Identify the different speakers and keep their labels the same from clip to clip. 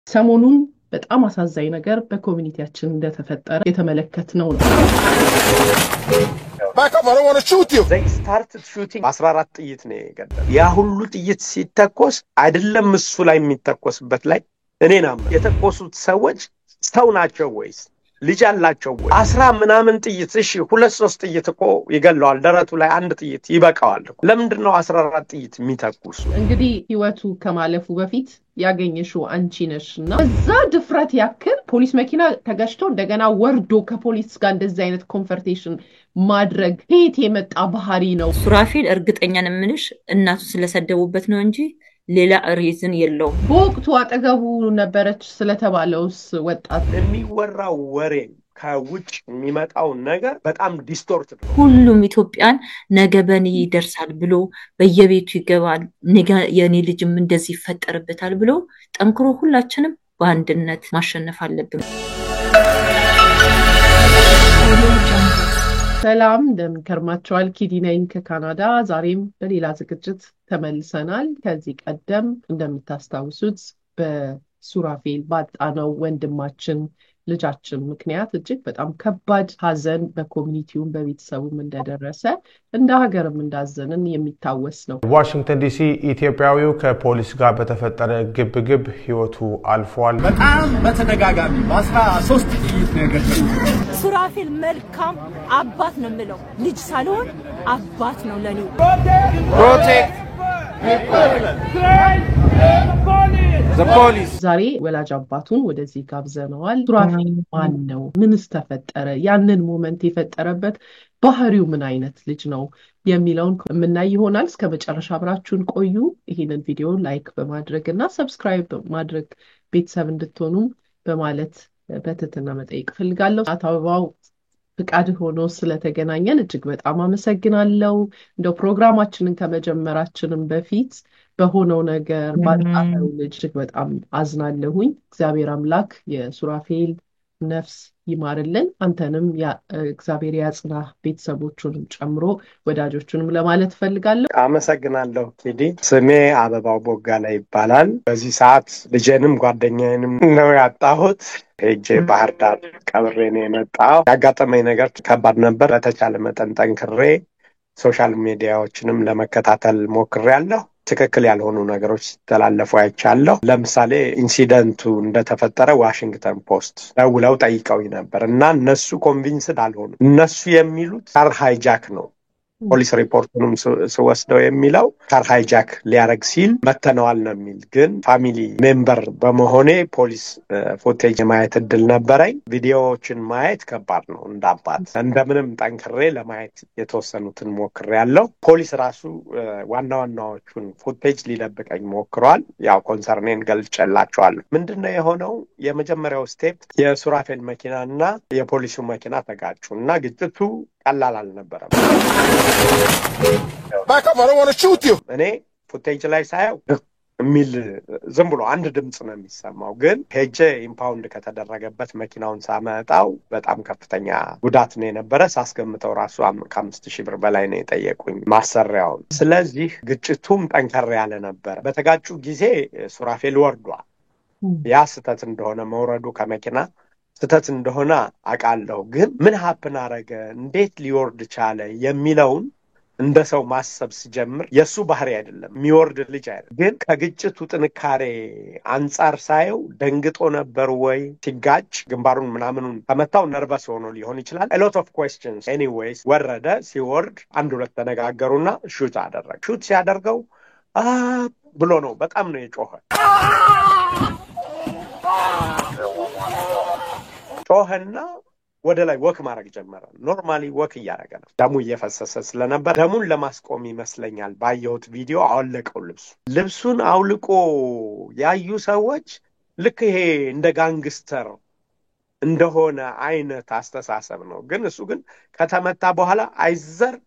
Speaker 1: ሰሞኑን በጣም አሳዛኝ ነገር በኮሚኒቲያችን እንደተፈጠረ የተመለከትነው ነው።
Speaker 2: Back up, I don't want to shoot you.
Speaker 3: They started shooting 14 ጥይት ነው የገደለው። ያ ሁሉ ጥይት ሲተኮስ አይደለም እሱ ላይ የሚተኮስበት ላይ እኔና የተኮሱት ሰዎች ሰው ናቸው ወይስ ልጅ አላቸው ወይ? 10 ምናምን ጥይት እሺ 2-3 ጥይት እኮ ይገለዋል። ደረቱ ላይ አንድ ጥይት ይበቃዋል እኮ። ለምንድን ነው 14 ጥይት የሚተኩሱ?
Speaker 1: እንግዲህ ህይወቱ ከማለፉ በፊት ያገኘሽው አንቺ ነሽና እዛ ድፍረት ያክል ፖሊስ መኪና ተገጭቶ እንደገና ወርዶ ከፖሊስ ጋር እንደዚህ አይነት ኮንፈርቴሽን ማድረግ ከየት የመጣ ባህሪ ነው?
Speaker 4: ሱራፌል እርግጠኛ ነኝ ምንሽ እናቱ ስለሰደቡበት ነው እንጂ ሌላ ሪዝን የለውም።
Speaker 1: በወቅቱ አጠገቡ ነበረች ስለተባለውስ ወጣት
Speaker 3: የሚወራው ወሬ ከውጭ የሚመጣው ነገር በጣም ዲስቶርትድ ነው።
Speaker 4: ሁሉም ኢትዮጵያን ነገ በኔ ይደርሳል ብሎ በየቤቱ ይገባል፣ ነገ የኔ ልጅም እንደዚህ ይፈጠርበታል ብሎ ጠንክሮ ሁላችንም በአንድነት ማሸነፍ አለብን።
Speaker 1: ሰላም እንደምንከርማቸዋል። ኪዲ ነኝ ከካናዳ። ዛሬም በሌላ ዝግጅት ተመልሰናል። ከዚህ ቀደም እንደምታስታውሱት በሱራፌል ባጣነው ወንድማችን ልጃችን ምክንያት እጅግ በጣም ከባድ ሀዘን በኮሚኒቲውም በቤተሰቡም እንደደረሰ እንደ ሀገርም እንዳዘንን የሚታወስ ነው።
Speaker 5: ዋሽንግተን ዲሲ ኢትዮጵያዊው ከፖሊስ ጋር በተፈጠረ ግብግብ ህይወቱ አልፏል።
Speaker 2: በጣም በተደጋጋሚ በ13 ጥይት ነው የገደሉት።
Speaker 6: ሱራፌል መልካም አባት ነው የምለው፣ ልጅ ሳልሆን አባት ነው ለኔ።
Speaker 1: ዛሬ ወላጅ አባቱን ወደዚህ ጋብዘነዋል። ሱራፌል ማን ነው? ምንስ ተፈጠረ? ያንን ሞመንት የፈጠረበት ባህሪው ምን አይነት ልጅ ነው የሚለውን የምናይ ይሆናል። እስከ መጨረሻ አብራችሁን ቆዩ። ይሄንን ቪዲዮ ላይክ በማድረግ እና ሰብስክራይብ በማድረግ ቤተሰብ እንድትሆኑ በማለት በትህትና መጠየቅ ፈልጋለሁ። አቶ አበባው ፍቃድ ሆኖ ስለተገናኘን እጅግ በጣም አመሰግናለሁ። እንደው ፕሮግራማችንን ከመጀመራችንም በፊት በሆነው ነገር ባጣው ልጅ እጅግ በጣም አዝናለሁኝ። እግዚአብሔር አምላክ የሱራፌል ነፍስ ይማርልን፣ አንተንም እግዚአብሔር ያጽና፣ ቤተሰቦቹንም ጨምሮ ወዳጆቹንም ለማለት ፈልጋለሁ።
Speaker 3: አመሰግናለሁ ኪዲ። ስሜ አበባው ቦጋላ ይባላል። በዚህ ሰዓት ልጄንም ጓደኛዬንም ነው ያጣሁት። ሄጄ ባህር ዳር ቀብሬ ነው የመጣው። ያጋጠመኝ ነገር ከባድ ነበር። በተቻለ መጠን ጠንክሬ ሶሻል ሚዲያዎችንም ለመከታተል ሞክሬያለሁ። ትክክል ያልሆኑ ነገሮች ሲተላለፉ አይቻለሁ። ለምሳሌ ኢንሲደንቱ እንደተፈጠረ ዋሽንግተን ፖስት ደውለው ጠይቀውኝ ነበር እና እነሱ ኮንቪንስድ አልሆኑም። እነሱ የሚሉት ካር ሃይጃክ ነው። ፖሊስ ሪፖርቱንም ስወስደው የሚለው ካር ሃይጃክ ሊያረግ ሲል መተነዋል ነው የሚል። ግን ፋሚሊ ሜምበር በመሆኔ ፖሊስ ፉቴጅ ማየት እድል ነበረኝ። ቪዲዮዎችን ማየት ከባድ ነው። እንዳባት እንደምንም ጠንክሬ ለማየት የተወሰኑትን ሞክሬያለሁ። ፖሊስ ራሱ ዋና ዋናዎቹን ፉቴጅ ሊደብቀኝ ሞክሯል። ያው ኮንሰርኔን ገልጬላቸዋለሁ። ምንድነው የሆነው? የመጀመሪያው ስቴፕ የሱራፌል መኪናና የፖሊሱ መኪና ተጋጩ እና ግጭቱ ቀላል አልነበረም።
Speaker 2: Back up, I don't want to shoot you.
Speaker 3: እኔ ፉቴጅ ላይ ሳየው የሚል ዝም ብሎ አንድ ድምጽ ነው የሚሰማው። ግን ሄጄ ኢምፓውንድ ከተደረገበት መኪናውን ሳመጣው በጣም ከፍተኛ ጉዳት ነው የነበረ። ሳስገምተው ራሱ ከ5,000 ብር በላይ ነው የጠየቁኝ ማሰሪያውን። ስለዚህ ግጭቱም ጠንከር ያለ ነበር። በተጋጩ ጊዜ ሱራፌል ወርዷል። ያ ስህተት እንደሆነ መውረዱ ከመኪና ስህተት እንደሆነ አውቃለሁ። ግን ምን ሀፕን አረገ፣ እንዴት ሊወርድ ቻለ የሚለውን እንደ ሰው ማሰብ ሲጀምር የሱ ባህሪ አይደለም፣ የሚወርድ ልጅ አይደለም። ግን ከግጭቱ ጥንካሬ አንጻር ሳየው ደንግጦ ነበር ወይ? ሲጋጭ ግንባሩን ምናምኑን ከመታው ነርቨስ ሆኖ ሊሆን ይችላል። a lot of questions. anyways ወረደ። ሲወርድ አንድ ሁለት ተነጋገሩና ሹት አደረገ። ሹት ሲያደርገው ብሎ ነው በጣም ነው የጮኸ። ጮኸና ወደ ላይ ወክ ማድረግ ጀመረ። ኖርማሊ ወክ እያደረገ ነው። ደሙ እየፈሰሰ ስለነበር ደሙን ለማስቆም ይመስለኛል ባየሁት ቪዲዮ አወለቀው። ልብሱን አውልቆ ያዩ ሰዎች ልክ ይሄ እንደ ጋንግስተር እንደሆነ አይነት አስተሳሰብ ነው። ግን እሱ ግን ከተመታ በኋላ አይዘር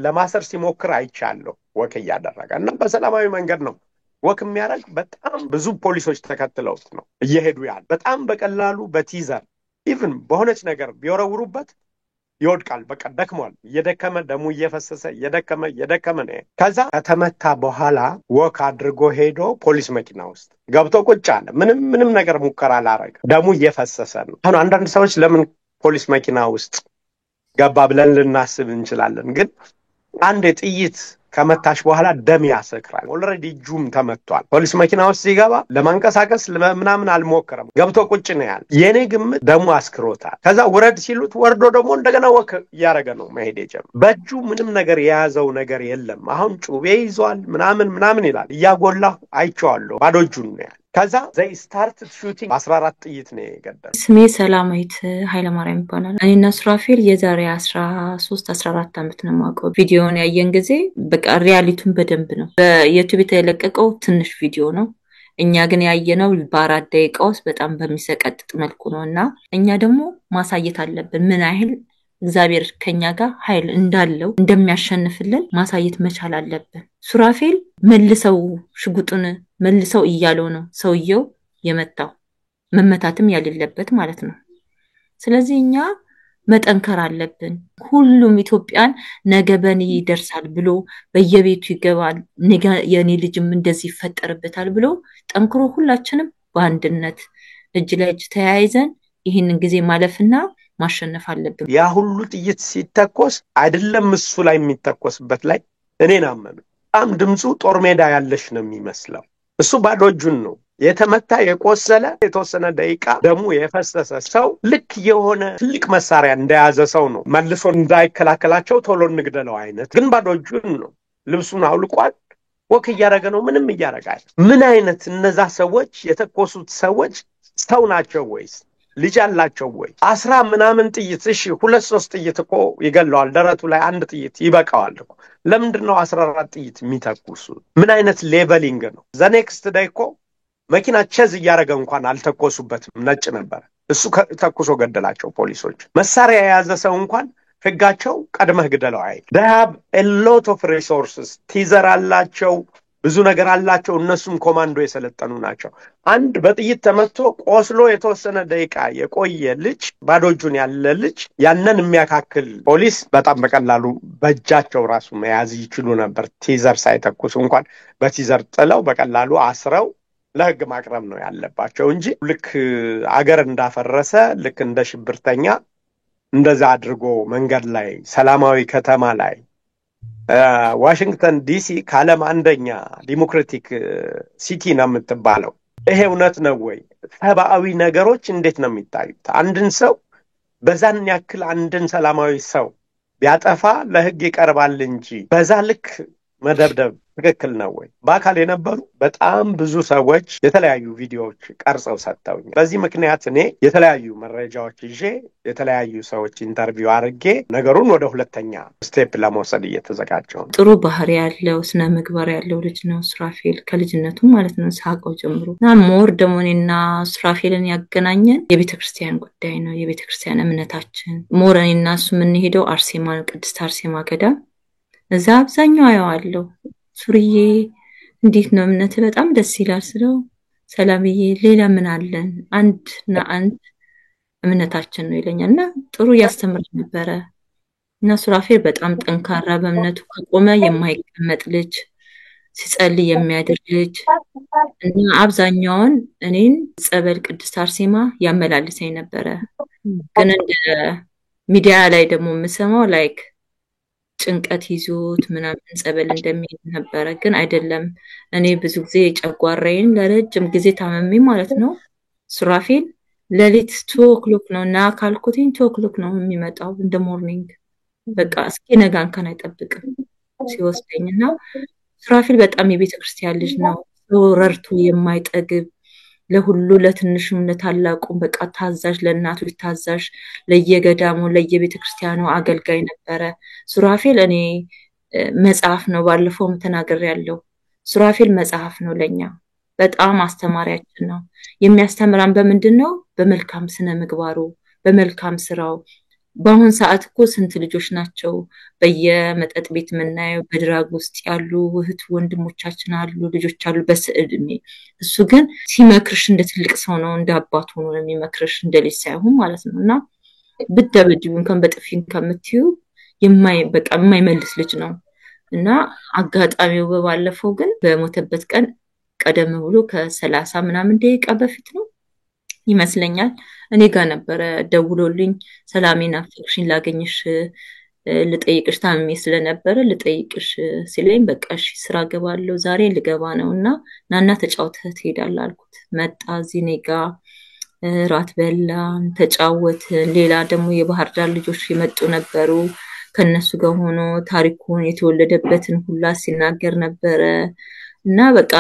Speaker 3: ለማሰር ሲሞክር አይቻለሁ። ወክ እያደረገ እና በሰላማዊ መንገድ ነው ወክ የሚያደርግ። በጣም ብዙ ፖሊሶች ተከትለውት ነው እየሄዱ ያለ። በጣም በቀላሉ በቲዘር ኢቭን በሆነች ነገር ቢወረውሩበት ይወድቃል። በቃ ደክሟል። እየደከመ ደሙ እየደከመ ነው። ከዛ ከተመታ በኋላ ወክ አድርጎ ሄዶ ፖሊስ መኪና ውስጥ ገብቶ ቁጭ አለ። ምንም ነገር ሙከራ አላረገ። ደሙ እየፈሰሰ ነው። አሁን አንዳንድ ሰዎች ለምን ፖሊስ መኪና ውስጥ ገባ ብለን ልናስብ እንችላለን። ግን አንድ ጥይት ከመታሽ በኋላ ደም ያሰክራል። ኦልሬዲ እጁም ተመቷል። ፖሊስ መኪና ውስጥ ሲገባ ለማንቀሳቀስ ምናምን አልሞከረም። ገብቶ ቁጭ ነው ያለ። የኔ ግምት ደሙ አስክሮታል። ከዛ ውረድ ሲሉት ወርዶ ደግሞ እንደገና ወክ እያደረገ ነው መሄድ የጀመረው። በእጁ ምንም ነገር የያዘው ነገር የለም። አሁን ጩቤ ይዟል ምናምን ይላል። እያጎላሁ አይቼዋለሁ። ባዶ እጁን ነው ያለ። ከዛ ዘይ ስታርትድ ሹቲንግ 14 ጥይት ነው የገደለው።
Speaker 4: ስሜ ሰላማዊት ኃይለማርያም ይባላል። እኔና ሱራፌል የዛሬ 14 ዓመት ነው የማውቀው። ቪዲዮውን ያየን ጊዜ በቃ ሪያሊቲውን በደንብ ነው። በዩቲዩብ የተለቀቀው ትንሽ ቪዲዮ ነው። እኛ ግን ያየነው በ4 ደቂቃ ውስጥ በጣም በሚሰቀጥጥ መልኩ ነውና እኛ ደግሞ ማሳየት አለብን ምን ያህል እግዚአብሔር ከኛ ጋር ኃይል እንዳለው እንደሚያሸንፍልን ማሳየት መቻል አለብን። ሱራፌል መልሰው ሽጉጡን መልሰው እያለው ነው ሰውየው የመታው መመታትም ያለበት ማለት ነው። ስለዚህ እኛ መጠንከር አለብን። ሁሉም ኢትዮጵያን ነገ በኔ ይደርሳል ብሎ በየቤቱ ይገባል፣ ነገ የኔ ልጅም እንደዚህ ይፈጠርበታል ብሎ ጠንክሮ ሁላችንም በአንድነት እጅ ለእጅ ተያይዘን ይህንን ጊዜ ማለፍና ማሸነፍ አለብን።
Speaker 3: ያ ሁሉ ጥይት ሲተኮስ አይደለም እሱ ላይ የሚተኮስበት ላይ እኔን አመኑ። በጣም ድምፁ ጦር ሜዳ ያለሽ ነው የሚመስለው። እሱ ባዶ እጁን ነው የተመታ። የቆሰለ የተወሰነ ደቂቃ ደሙ የፈሰሰ ሰው ልክ የሆነ ትልቅ መሳሪያ እንደያዘ ሰው ነው መልሶ እንዳይከላከላቸው ቶሎ እንግደለው አይነት። ግን ባዶ እጁን ነው። ልብሱን አውልቋል። ወክ እያደረገ ነው። ምንም እያደረጋል። ምን አይነት እነዛ ሰዎች የተኮሱት ሰዎች ሰው ናቸው ወይስ ልጅ አላቸው ወይ? 10 ምናምን ጥይት እሺ 2-3 ጥይት እኮ ይገለዋል። ደረቱ ላይ አንድ ጥይት ይበቃዋል እኮ። ለምንድነው 14 ጥይት የሚተኩሱ? ምን አይነት ሌቨሊንግ ነው? ዘኔክስት ዴይ እኮ መኪና ቼዝ እያደረገ እንኳን አልተኮሱበትም። ነጭ ነበር። እሱ ተኩሶ ገደላቸው ፖሊሶች። መሳሪያ የያዘ ሰው እንኳን ህጋቸው ቀድመህ ግደለው አይል። they have a lot of resources ቲዘር አላቸው፣ ብዙ ነገር አላቸው። እነሱም ኮማንዶ የሰለጠኑ ናቸው። አንድ በጥይት ተመቶ ቆስሎ የተወሰነ ደቂቃ የቆየ ልጅ ባዶ እጁን ያለ ልጅ ያንን የሚያካክል ፖሊስ በጣም በቀላሉ በእጃቸው ራሱ መያዝ ይችሉ ነበር። ቲዘር ሳይተኩስ እንኳን በቲዘር ጥለው በቀላሉ አስረው ለህግ ማቅረብ ነው ያለባቸው እንጂ ልክ አገር እንዳፈረሰ ልክ እንደ ሽብርተኛ እንደዛ አድርጎ መንገድ ላይ ሰላማዊ ከተማ ላይ ዋሽንግተን ዲሲ ካለም አንደኛ ዲሞክራቲክ ሲቲ ነው የምትባለው። ይሄ እውነት ነው ወይ? ሰብአዊ ነገሮች እንዴት ነው የሚታዩት? አንድን ሰው በዛን ያክል አንድን ሰላማዊ ሰው ቢያጠፋ ለህግ ይቀርባል እንጂ በዛ ልክ መደብደብ ትክክል ነው ወይ? በአካል የነበሩ በጣም ብዙ ሰዎች የተለያዩ ቪዲዮዎች ቀርጸው ሰጥተውኛል። በዚህ ምክንያት እኔ የተለያዩ መረጃዎች ይዤ የተለያዩ ሰዎች ኢንተርቪው አድርጌ ነገሩን ወደ ሁለተኛ ስቴፕ ለመውሰድ እየተዘጋጀው ነው።
Speaker 4: ጥሩ ባህሪ ያለው ስነ ምግባር ያለው ልጅ ነው ሱራፌል ከልጅነቱ ማለት ነው ሳቀው ጀምሮ። እና ሞር ደግሞ እኔና ሱራፌልን ያገናኘን የቤተክርስቲያን ጉዳይ ነው። የቤተክርስቲያን እምነታችን ሞር እኔና እሱ የምንሄደው አርሴማ ቅድስት አርሴማ ገዳም እዛ አብዛኛው አየዋለሁ። ሱሪዬ እንዴት ነው እምነት? በጣም ደስ ይላል ስለው ሰላምዬ ሌላ ምን አለን? አንድና አንድ እምነታችን ነው ይለኛልና ጥሩ ያስተምር ነበር። እና ሱራፌል በጣም ጠንካራ በእምነቱ ከቆመ የማይቀመጥ ልጅ፣ ሲጸልይ የሚያደርግ ልጅ እና አብዛኛውን እኔን ጸበል ቅድስት አርሴማ ያመላልሰኝ ነበር። ግን እንደ ሚዲያ ላይ ደግሞ የምሰማው ላይክ ጭንቀት ይዞት ምናምን ጸበል እንደሚሄድ ነበር። ግን አይደለም። እኔ ብዙ ጊዜ ጨጓራዬን ለረጅም ጊዜ ታመሜ ማለት ነው። ሱራፌል ለሊት 2 o'clock ነው እና ካልኩትኝ 2 o'clock ነው የሚመጣው እንደ ሞርኒንግ። በቃ እስኪ ነጋን ከና አይጠብቅም ሲወስደኝና ሱራፌል በጣም የቤተክርስቲያን ልጅ ነው። ረርቶ የማይጠግብ ለሁሉ ለትንሹም ለታላቁም በቃ ታዛዥ፣ ለእናቱ ታዛዥ፣ ለየገዳሙ ለየቤተክርስቲያኑ አገልጋይ ነበር። ሱራፌል እኔ መጽሐፍ ነው ባለፈው ተናገር ያለው ሱራፌል መጽሐፍ ነው ለኛ በጣም አስተማሪያችን ነው። የሚያስተምራን በምንድነው? በመልካም ስነ ምግባሩ፣ በመልካም ስራው። በአሁን ሰዓት እኮ ስንት ልጆች ናቸው በየመጠጥ ቤት የምናየው በድራግ ውስጥ ያሉ እህት ወንድሞቻችን አሉ፣ ልጆች አሉ በስዕድሜ። እሱ ግን ሲመክርሽ እንደ ትልቅ ሰው ነው፣ እንደ አባት ሆኖ ነው የሚመክርሽ፣ እንደ ልጅ ሳይሆን ማለት ነውና ብትደብድቡ እንኳን በጥፊን ከምትዩ በቃ የማይመልስ ልጅ ነው እና አጋጣሚው በባለፈው ግን በሞተበት ቀን ቀደም ብሎ ከ30 ምናምን ደቂቃ በፊት ነው ይመስለኛል እኔ ጋር ነበረ ደውሎልኝ ሰላሜን አፍቅሽኝ ላገኝሽ ልጠይቅሽ ታምሜ ስለነበረ ልጠይቅሽ ሲለኝ በቃ እሺ ስራ ገባለሁ ዛሬ ልገባ ነውና ናና ተጫውተህ ትሄዳለህ አልኩት መጣ እዚህ እኔ ጋር ራት በላን ተጫወትን ሌላ ደግሞ የባህር ዳር ልጆች የመጡ ነበሩ ከነሱ ጋር ሆኖ ታሪኩን የተወለደበትን ሁላ ሲናገር ነበረ እና በቃ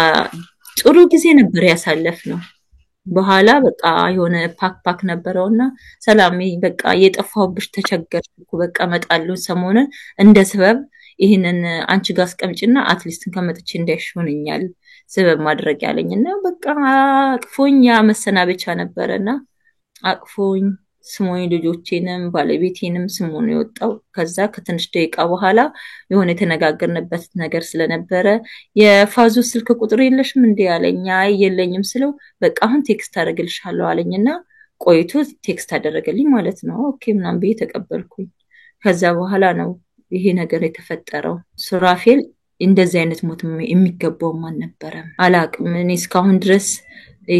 Speaker 4: ጥሩ ጊዜ ነበር ያሳለፍነው በኋላ በቃ የሆነ ፓክ ነበረውና ሰላሜ በቃ የጠፋውብሽ ተቸገርኩ በቃ መጣለው ሰሞኑን እንደ ሰበብ ይሄንን አንቺ ጋር አስቀምጪና አትሊስትን ከመጥቼ እንዳይሾንኛል ሰበብ ማድረግ ያለኝና በቃ አቅፎኝ ያ መሰናበቻ ነበርና አቅፎኝ ስሞኝ ልጆቼንም ባለቤቴንም ስሞን የወጣው ከዛ ከትንሽ ደቂቃ በኋላ የሆነ የተነጋገርንበት ነገር ስለነበረ የፋዙ ስልክ ቁጥር የለሽም እንዴ ያለኛ የለኝም ስለው በቃ አሁን ቴክስት አደርግልሻለሁ አለኝና ቆይቶ ቴክስት አደረገልኝ ማለት ነው ኦኬ ምናምን ብዬ ተቀበልኩኝ ከዛ በኋላ ነው ይሄ ነገር የተፈጠረው ሱራፌል እንደዚህ አይነት ሞት የሚገባው ማን ነበረ አላቅም እኔ እስካሁን ድረስ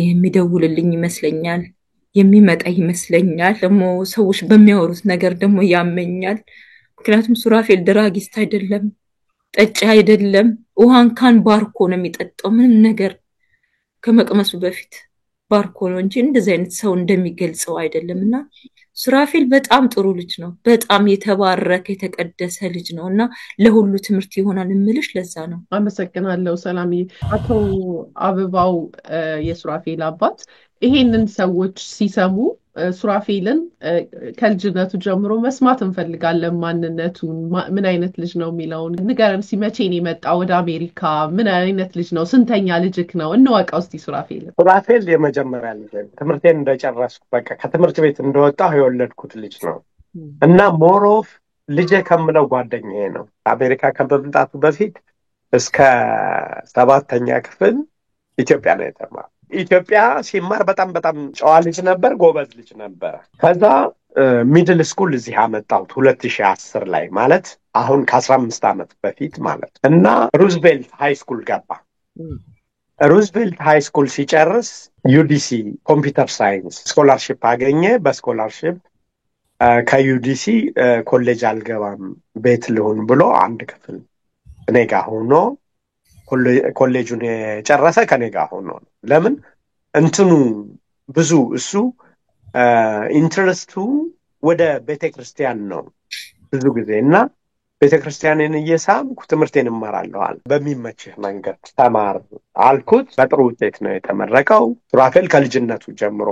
Speaker 4: የሚደውልልኝ ይመስለኛል የሚመጣ ይመስለኛል ደግሞ ሰዎች በሚያወሩት ነገር ደግሞ ያመኛል ምክንያቱም ሱራፌል ድራጊስት አይደለም ጠጭ አይደለም ውሃን ካን ባርኮ ነው የሚጠጣው ምንም ነገር ከመቅመሱ በፊት ባርኮ ነው እንጂ እንደዚህ አይነት ሰው እንደሚገልጸው አይደለምና ሱራፌል በጣም ጥሩ ልጅ ነው በጣም የተባረከ የተቀደሰ ልጅ ነውና ለሁሉ ትምህርት ይሆናል እንምልሽ ለዛ ነው
Speaker 1: አመሰግናለሁ ሰላሚ አቶ አበባው የሱራፌል አባት ይሄንን ሰዎች ሲሰሙ ሱራፌልን ከልጅነቱ ጀምሮ መስማት እንፈልጋለን ማንነቱን ምን አይነት ልጅ ነው የሚለውን ንገረን ሲመቼን የመጣው ወደ አሜሪካ ምን አይነት ልጅ ነው ስንተኛ ልጅክ ነው እንወቀው እስቲ
Speaker 3: ሱራፌል የመጀመሪያ ልጅ ትምህርቴን እንደጨረስኩ በቃ ከትምህርት ቤት እንደወጣሁ የወለድኩት ልጅ ነው እና ሞሮፍ ልጅ ከምለው ጓደኛዬ ነው አሜሪካ ከመምጣቱ በፊት እስከ 7ኛ ክፍል ኢትዮጵያ ነው የተማረው ኢትዮጵያ ሲማር በጣም ጨዋ ልጅ ነበር ጎበዝ ልጅ ነበር ከዛ ሚድል ስኩል እዚህ አመጣሁት 2010 ላይ ማለት አሁን ከ15 አመት በፊት ማለት እና ሩዝቬልት ሃይ ስኩል ገባ ሩዝቬልት ሃይ ስኩል ሲጨርስ ዩዲሲ ኮምፒውተር ሳይንስ ስኮላርሺፕ አገኘ በስኮላርሺፕ ከዩዲሲ ኮሌጅ አልገባም ቤት ልሁን ብሎ አንድ ክፍል እኔ ጋር ሆኖ ኮሌጁን የጨረሰ ከኔ ጋር ሆኖ ለምን እንትኑ ብዙ እሱ ኢንትረስቱ ወደ ቤተክርስቲያን ነው ብዙ ጊዜና ቤተክርስቲያንን እየሳምኩ ትምህርቴን እማራለሁ በሚመችህ መንገድ ተማር አልኩት በጥሩ ውጤት ነው የተመረቀው ሱራፌል ከልጅነቱ ጀምሮ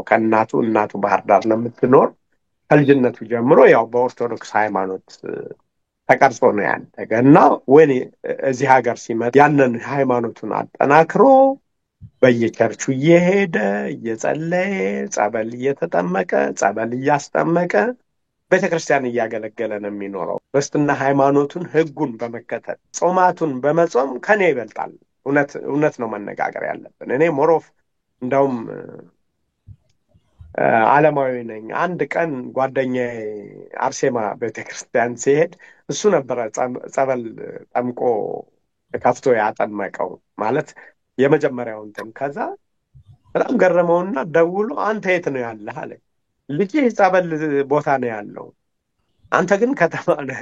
Speaker 3: እናቱ ባህር ዳር ነው የምትኖር ከልጅነቱ ጀምሮ ያው በኦርቶዶክስ ሃይማኖት ተቀርጾ ነው ያደገና ወኔ እዚህ ሀገር ሲመጣ ያንን ሃይማኖቱን አጠናክሮ በየቸርቹ እየሄደ እየጸለየ ጸበል እየተጠመቀ ጸበል እያስጠመቀ ቤተክርስቲያን እያገለገለ ነው የሚኖረው ክርስትና ሃይማኖቱን ህጉን በመከተል ጾማቱን በመጾም ከኔ ይበልጣል እውነት ነው መነጋገር ያለብን እኔ ሞሮፍ እንደውም ዓለማዊ ነኝ አንድ ቀን ጓደኛዬ አርሴማ ቤተክርስቲያን ሲሄድ እሱ ነበር ጸበል ጠምቆ ከፍቶ ያጠመቀው ማለት የመጀመሪያው እንትን ከዛ በጣም ገረመውና ደውሎ አንተ የት ነው ያለህ አለ ልጅ ጸበል ቦታ ነው ያለው አንተ ግን ከተማ ነው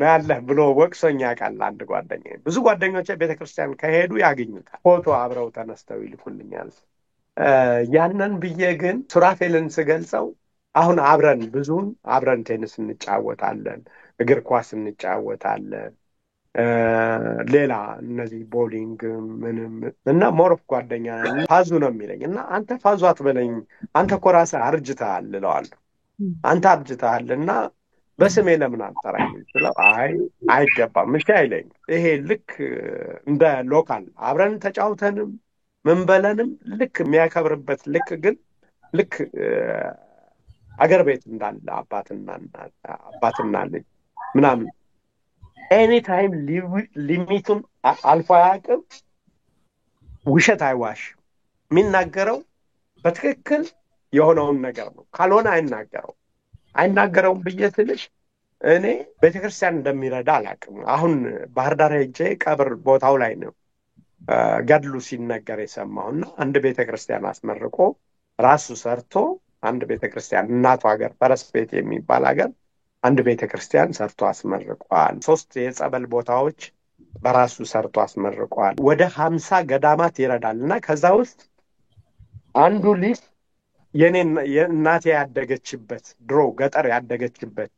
Speaker 3: ያለህ ብሎ ወቅሶኛ ቃል አንድ ጓደኛዬ ብዙ ጓደኞቼ ቤተክርስቲያን ከሄዱ ያገኙታል ፎቶ አብረው ተነስተው ይልኩልኛል ያንን ብዬ ግን ሱራፌልን ስገልጸው አሁን አብረን ቴኒስ እንጫወታለን እግር ኳስ እንጫወታለን ሌላ እነዚህ ቦሊንግ ምንም እና ሞሮፍ ጓደኛ ፋዙ ነው የሚለኝ እና አንተ ፋዙ አትበለኝ አንተ እኮ ራስህ አርጅተሃል እለዋለሁ አንተ አርጅተሃልና በስሜ ለምን አትጠራኝ ስለው አይገባም እሺ አይለኝ ይሄ ልክ እንደ ሎካል አብረን ተጫውተንም ምን በለንም ልክ የሚያከብርበት ግን ልክ አገር ቤት እንዳለ አባትና ልጅ ምናምን ኤኒ ታይም ሊሚቱን አልፎ ያቅም ውሸት አይዋሽ የሚናገረው በትክክል የሆነውን ነገር ነው ካልሆነ አይናገረው አይናገረውም ብዬ ስልሽ እኔ ቤተክርስቲያን እንደሚረዳ አላውቅም። አሁን ባህር ዳር ሄጄ ቀብር ቦታው ላይ ነው ገድሉ ሲነገር የሰማሁና አንድ ቤተክርስቲያን አስመርቆ ራሱ ሰርቶ አንድ ቤተክርስቲያን እናቱ ሀገር ፈረስ ቤት የሚባል ሀገር አንድ ቤተክርስቲያን ሰርቶ አስመርቋል። 3 የጸበል ቦታዎች በራሱ ሰርቶ አስመርቋል። ወደ 50 ገዳማት ይረዳልና ከዛ ውስጥ አንዱ ልጅ የእናቴ ያደገችበት ድሮ ገጠር ያደገችበት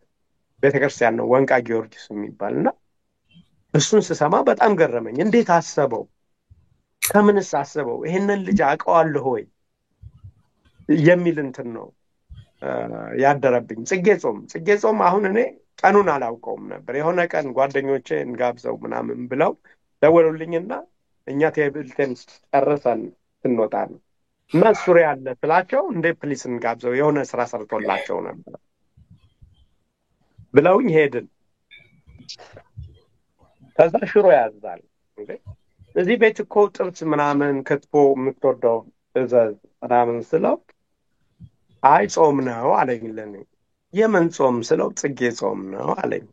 Speaker 3: ቤተክርስቲያን ነው ወንቃ ጊዮርጊስ የሚባልና እሱን ስሰማ በጣም ገረመኝ። እንዴት አሰበው? ከምንስ አሰበው? ይሄንን ልጅ አውቀዋለሁ ወይ የሚል እንትን ነው ያደረብኝ። ጽጌ ጾም አሁን እኔ ቀኑን አላውቀውም ነበር። የሆነ ቀን ጓደኞቼ እንጋብዘው ምናምን ብለው ደወሉልኝና እኛ ቴብል ቴኒስ ጨርሰን እንወጣ ነው እና ሱሪ ያለ ስላቸው እንደ ፕሊስ እንጋብዘው የሆነ ስራ ሰርቶላቸው ነበር ብለውኝ ሄድን። ከዛ ሽሮ ያዛል እንዴ እዚህ ቤት እኮ ጥብስ ምናምን ክትፎ የምትወደው እዘዝ ምናምን ስለው አይ ጾም ነው አለኝ። ለኔ የምን ጾም ስለው ጽጌ ጾም ነው አለኝ።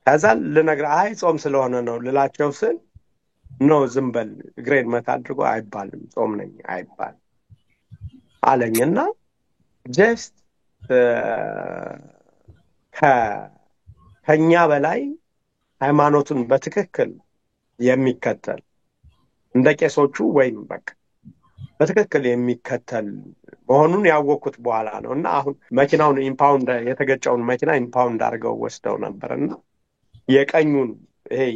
Speaker 3: ከዛ ልነግርህ አይ ጾም ስለሆነ ነው ልላቸው ስል ነው ዝም በል ግሬድ መታ አድርጎ አይባልም ጾም ነኝ አይባል አለኝና ጀስት ከኛ በላይ ሃይማኖቱን በትክክል የሚከተል እንደ ቄሶቹ ወይም በቃ በትክክል የሚከተል መሆኑን ያወቅኩት በኋላ ነው። እና አሁን መኪናውን ኢምፓውንድ የተገጨውን መኪና ኢምፓውንድ አድርገው ወስደው ነበርና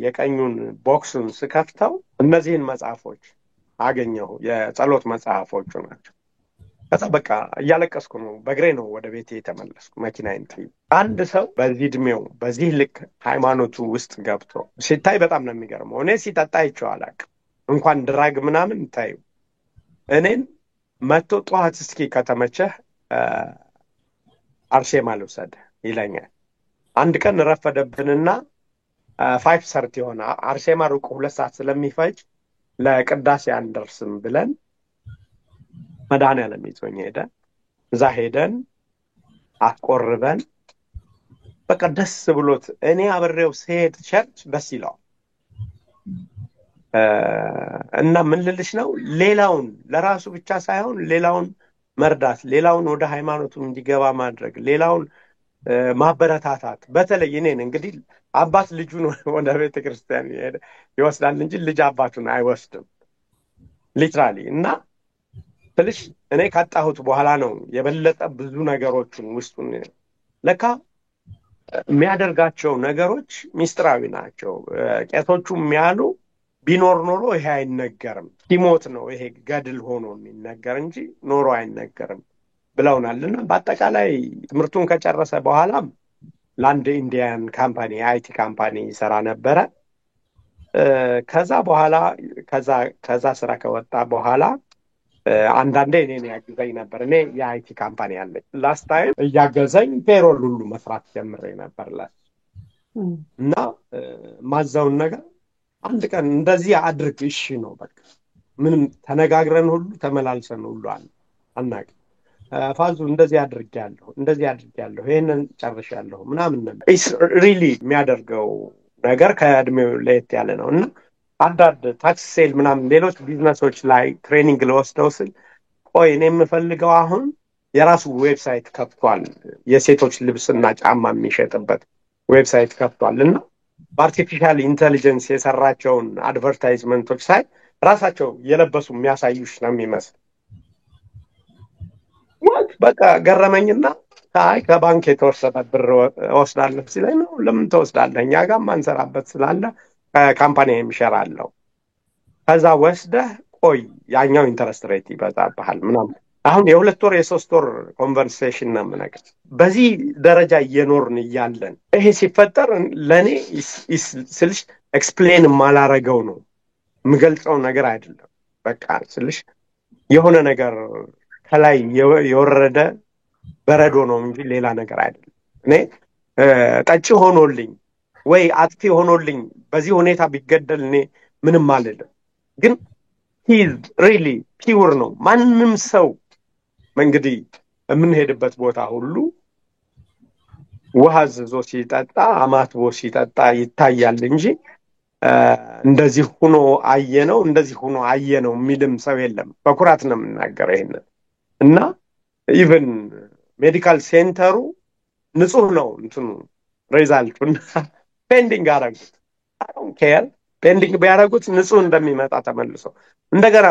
Speaker 3: የቀኙን ቦክሱን ስከፍተው እነዚህን መጽሐፎች አገኘሁ። የጸሎት መጽሐፎቹ ናቸው። ከዛ በቃ እያለቀስኩ ነው በእግሬ ነው ወደ ቤቴ የተመለስኩ። መኪናዬን ጥዬ አንድ ሰው በዚህ እድሜው በዚህ ልክ ሃይማኖቱ ውስጥ ገብቶ ሲታይ በጣም ነው የሚገርመው። እኔ ሲጠጣ አይቼው አላውቅም። እንኳን ድራግ ምናምን ታዩ እኔን መጥቶ ጠዋት እስኪ ከተመቸህ አርሴማ ልውሰድ ይለኛል። አንድ ቀን ረፈደብንና 5:30 ሆነ። አርሴማ ሩቅ 2 ሰዓት ስለሚፈጅ ለቅዳሴ አንደርስም ብለን መድኃኔዓለም ይዞኝ ሄደ። እዛ ሄደን አቆርበን በቃ ደስ ብሎት እኔ አብሬው ስሄድ ቸርች ደስ ይለዋል። እና ምን ልልሽ ነው ሌላውን ለራሱ ብቻ ሳይሆን ሌላውን መርዳት፣ ሌላውን ወደ ሃይማኖቱ እንዲገባ ማድረግ፣ ሌላውን ማበረታታት። በተለይ እኔን እንግዲህ አባት ልጁን ወደ ቤተክርስቲያን ይወስዳል እንጂ ልጅ አባቱን አይወስድም ሊትራሊ። እና ትንሽ እኔ ካጣሁት በኋላ ነው የበለጠ ብዙ ነገሮችን ውስጡን ለካ የሚያደርጋቸው ነገሮች ሚስጥራዊ ናቸው። ቄሶቹ የሚያሉ ቢኖር ኖሮ ይሄ አይነገርም፣ ሲሞት ነው ይሄ ገድል ሆኖ የሚነገር እንጂ ኖሮ አይነገርም ብለውናልና በአጠቃላይ ትምህርቱን ከጨረሰ በኋላም ለአንድ ኢንዲያን ካምፓኒ አይቲ ካምፓኒ ይሰራ ነበረ። ከዛ በኋላ ከዛ ስራ ከወጣ በኋላ አንዳንዴ እኔን ያግዘኝ ነበር። እኔ የአይቲ ካምፓኒ አለኝ። ላስት ታይም እያገዘኝ ፔሮል ሁሉ መስራት ጀምሬ ነበር እና ማዛውን ነገር አንድ ቀን እንደዚህ አድርግ እሺ ነው በቃ ምንም ተነጋግረን ሁሉ ተመላልሰን ሁሉ አናውቅ ፋዙ እንደዚህ አድርጌያለሁ ይሄንን ጨርሻለሁ ምናምን ነበር። ኢስ ሪሊ የሚያደርገው ነገር ከእድሜው ለየት ያለ ነው። እና አንዳንድ ታክስ ሴል ምናምን ሌሎች ቢዝነሶች ላይ ትሬኒንግ ለወስደው ስል ቆይ እኔ የምፈልገው አሁን የራሱ ዌብሳይት ከፍቷል፣ የሴቶች ልብስና ጫማ የሚሸጥበት ዌብሳይት ከፍቷል። እና በአርቲፊሻል ኢንተሊጀንስ የሰራቸውን አድቨርታይዝመንቶች ሳይ ራሳቸው የለበሱ የሚያሳዩሽ ነው የሚመስል። በቃ ገረመኝና አይ ከባንክ የተወሰደ ብር ወስዳለሁ ሲለኝ ነው ለምን ተወስዳለህ እኛ ጋር ማንሰራበት ስላለ ካምፓኒ የሚሸራለው ከዛ ወስደህ ቆይ ያኛው ኢንተረስት ሬት ይበዛብሃል ምናምን። አሁን የ2 ወር የ3 ወር ኮንቨርሴሽን ነው የምነግርህ። በዚህ ደረጃ እየኖርን እያለን ይሄ ሲፈጠር ለኔ ስልሽ ኤክስፕሌን ማላረገው ነው የምገልጸው ነገር አይደለም። በቃ ስልሽ የሆነ ነገር ከላይ የወረደ በረዶ ነው እንጂ ሌላ ነገር አይደለም። እኔ ጠጪ ሆኖልኝ ወይ አጥፊ ሆኖልኝ በዚህ ሁኔታ ቢገደል እኔ ምንም አልልም። ግን ሂዝ ሪሊ ፒውር ነው። ማንም ሰው እንግዲህ የምንሄድበት ቦታ ሁሉ ውሃ ዝዞ ሲጠጣ አማትቦ ሲጠጣ ይታያል እንጂ እንደዚህ ሆኖ አየነው እንደዚህ ሆኖ አየነው የሚልም ሰው የለም። በኩራት ነው የምናገረው ይሄንን እና ኢቭን ሜዲካል ሴንተሩ ንጹህ ነው እንትኑ ሪዛልቱን ፔንዲንግ አደረጉት። አሁን ኬር ፔንዲንግ ቢያደርጉት ንጹህ እንደሚመጣ ተመልሶ እንደገና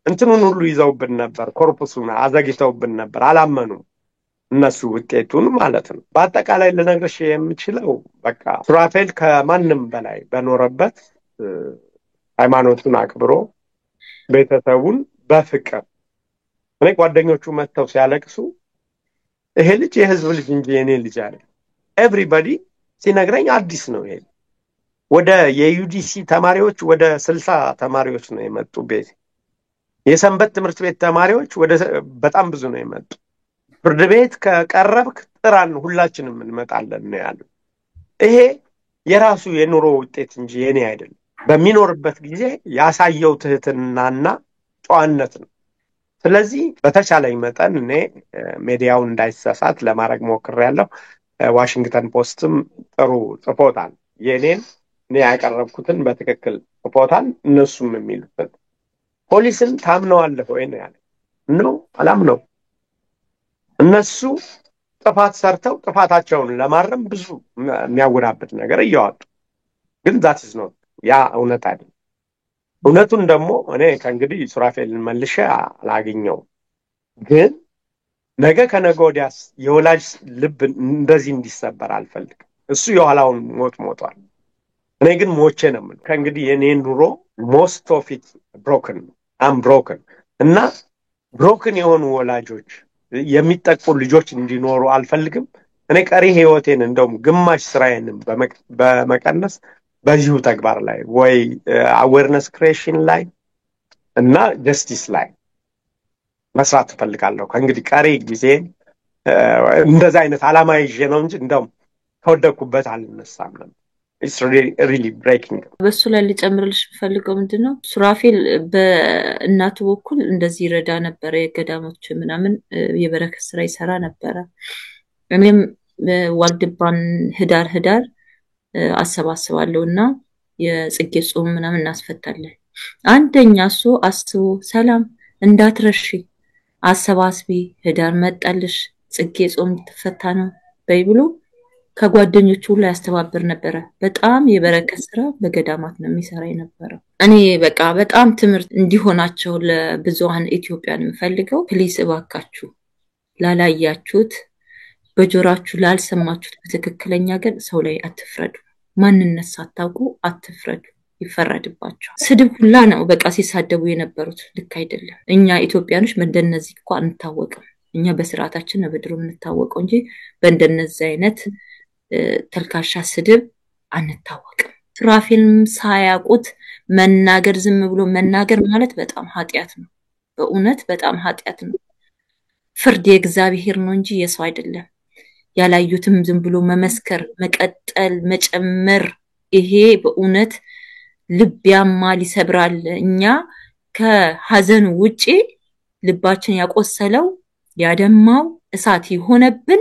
Speaker 3: እንትኑን ሁሉ ይዘውብን ነበር፣ ኮርፑሱን አዘግተውብን ነበር። አላመኑም እነሱ ውጤቱን ማለት ነው። በአጠቃላይ ልነግርሽ የምችለው በቃ ሱራፌል ከማንም በላይ በኖረበት ሃይማኖቱን አክብሮ ቤተሰቡን በፍቅር እኔ ጓደኞቹ መጥተው ሲያለቅሱ ይሄ ልጅ የህዝብ ልጅ እንጂ የኔ ልጅ አይደለም ኤቭሪባዲ ሲነግረኝ አዲስ ነው። ይሄ ወደ የዩዲሲ ተማሪዎች ወደ 60 ተማሪዎች ነው የመጡ ቤት የሰንበት ትምህርት ቤት ተማሪዎች ወደ በጣም ብዙ ነው የመጡ። ፍርድ ቤት ከቀረብክ ጥራን ሁላችንም እንመጣለን ነው ያሉ። ይሄ የራሱ የኑሮ ውጤት እንጂ የኔ አይደለም። በሚኖርበት ጊዜ ያሳየው ትህትናና ጨዋነት ነው። ስለዚህ በተቻለኝ መጠን እኔ ሚዲያው እንዳይሳሳት ለማድረግ ሞክሬያለሁ። ዋሽንግተን ፖስትም ጥሩ ጽፎታል። የኔን እኔ ያቀረብኩትን በትክክል ጽፎታል። እነሱም የሚሉት ፖሊስን ታምነዋለህ ወይ ነው ያለ። ነው አላምነው። እነሱ ጥፋት ሰርተው ጥፋታቸውን ለማረም ብዙ የሚያወራበት ነገር እያወጡ ግን that is not ያ እውነት አይደለም። እውነቱን ደግሞ እኔ ከእንግዲህ ሱራፌልን መልሼ አላገኘው። ግን ነገ ከነገ ወዲያስ የወላጅ ልብ እንደዚህ እንዲሰበር አልፈልግም። እሱ የኋላውን ሞት ሞቷል። እኔ ግን ሞቼ ነው የምለው። ከእንግዲህ የኔ ኑሮ most of it broken I'm broken እና broken የሆኑ ወላጆች የሚጠቁ ልጆች እንዲኖሩ አልፈልግም። እኔ ቀሪ ህይወቴን እንደውም ግማሽ ስራዬንም በመቀነስ በዚሁ ተግባር ላይ ወይ አዌርነስ ክሬሽን ላይ እና ጀስቲስ ላይ መስራት ፈልጋለሁ። ከእንግዲህ ቀሪ ጊዜ እንደዛ አይነት አላማ ይዤ ነው እንጂ እንደውም ከወደኩበት አልነሳም ነበር። It's really breaking.
Speaker 4: በሱ ላይ ልጨምርልሽ ፈልገው ምንድነው ሱራፌል በእናቱ በኩል እንደዚህ ረዳ ነበር። የገዳሞች ምናምን የበረከት ስራ ይሰራ ነበር። እኔም ዋልድባን ህዳር አሰባስባለሁና የጽጌ ጾም ምናምን እናስፈታለን። አንደኛ እሱ አስቦ ሰላም እንዳትረሺ አሰባስቢ ህዳር መጣልሽ ጽጌ ጾም ተፈታ ነው በይብሉ ከጓደኞቹ ሁሉ ያስተባብር ነበር። በጣም የበረከት ስራ በገዳማት ነው የሚሰራ የነበረው። እኔ በቃ በጣም ትምህርት እንዲሆናቸው ለብዙሃን ኢትዮጵያን እንፈልገው ፕሊስ እባካችሁ ላላያችሁት በጆራችሁ ላልሰማችሁት በትክክለኛ ግን ሰው ላይ አትፍረዱ። ማንነት ሳታውቁ አትፍረዱ፣ ይፈረድባችሁ። ስድብ ሁላ ነው በቃ ሲሳደቡ የነበሩት ልክ አይደለም። እኛ ኢትዮጵያኖች እንደነዚህ እኮ አንታወቅም። እኛ በስርዓታችን ነው በድሮ የምንታወቀው እንጂ በእንደነዚህ አይነት ተልካሻ ስድብ አንታወቅም። ሱራፌልም ሳያውቁት መናገር ዝም ብሎ መናገር ማለት በጣም ኃጢያት ነው። በእውነት በጣም ኃጢያት ነው። ፍርድ የእግዚአብሔር ነው እንጂ የሰው አይደለም። ያላዩትም ዝም ብሎ መመስከር፣ መቀጠል፣ መጨመር ይሄ በእውነት ልብ ያማል፣ ይሰብራል። እኛ ከሐዘን ውጪ ልባችን ያቆሰለው ያደማው እሳት ይሆነብን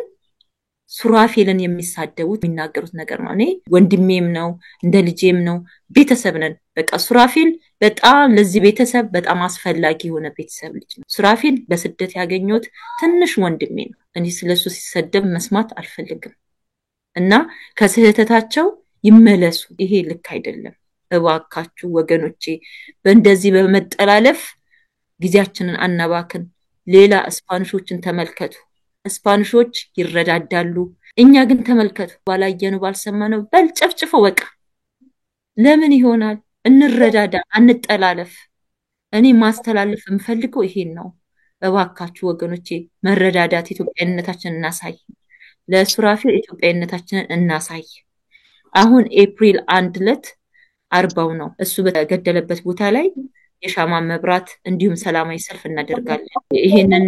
Speaker 4: ሱራፌልን የሚሳደቡት የሚናገሩት ነገር ነው። እኔ ወንድሜም ነው እንደ ልጄም ነው ቤተሰብ ነን። በቃ ሱራፌል በጣም ለዚህ ቤተሰብ በጣም አስፈላጊ የሆነ ቤተሰብ ልጅ ነው። ሱራፌል በስደት ያገኘሁት ትንሽ ወንድሜ ነው። እኔ ስለሱ ሲሰደብ መስማት አልፈልግም እና ከስህተታቸው ይመለሱ። ይሄ ልክ አይደለም። እባካችሁ ወገኖቼ በእንደዚህ በመጠላለፍ ጊዜያችንን አናባክን። ሌላ ስፓኒሾችን ተመልከቱ። ስፓኒሾች ይረዳዳሉ። እኛ ግን ተመልከቱ ባላየነው ባልሰማነው በልጨፍጭፈው በቃ ለምን ይሆናል? እንረዳዳ፣ አንጠላለፍ። እኔ ማስተላለፍ የምፈልገው ይሄን ነው። እባካችሁ ወገኖቼ መረዳዳት፣ ኢትዮጵያዊነታችንን እናሳይ። ለሱራፌል ኢትዮጵያዊነታችንን እናሳይ። አሁን ኤፕሪል 1 ዕለት 40 ነው እሱ በተገደለበት ቦታ ላይ የሻማ መብራት እንዲሁም ሰላማዊ ሰልፍ እናደርጋለን። ይሄንን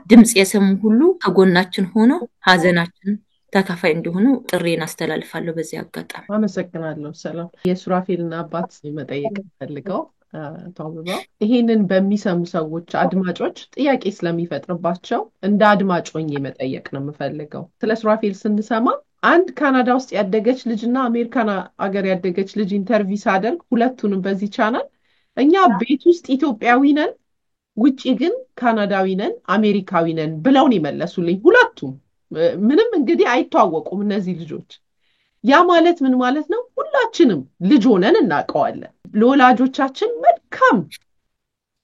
Speaker 4: ድምጽ የሰሙ ሁሉ ከጎናችን ሆኖ ሀዘናችን ተካፋይ እንደሆኑ ጥሬን አስተላልፋለሁ። በዚህ አጋጣሚ
Speaker 1: አመሰግናለሁ። ሰላም የሱራፌልና አባት መጠየቅ ፈልገው ታውበው ይሄንን በሚሰሙ ሰዎች አድማጮች ጥያቄ ስለሚፈጥርባቸው እንደ አድማጭ ሆኜ መጠየቅ ነው የምፈልገው። ስለ ሱራፌል ስንሰማ አንድ ካናዳ ውስጥ ያደገች ልጅና አሜሪካን አገር ያደገች ልጅ ኢንተርቪው ሳደርግ ሁለቱንም በዚህ ቻናል እኛ ቤት ውስጥ ኢትዮጵያዊ ነን ውጪ ግን ካናዳዊ ነን አሜሪካዊ ነን ብለውን ይመለሱልኝ ሁለቱም ምንም እንግዲህ አይተዋወቁም እነዚህ ልጆች ያ ማለት ምን ማለት ነው ሁላችንም ልጅ ሆነን እናቀዋለን ለወላጆቻችን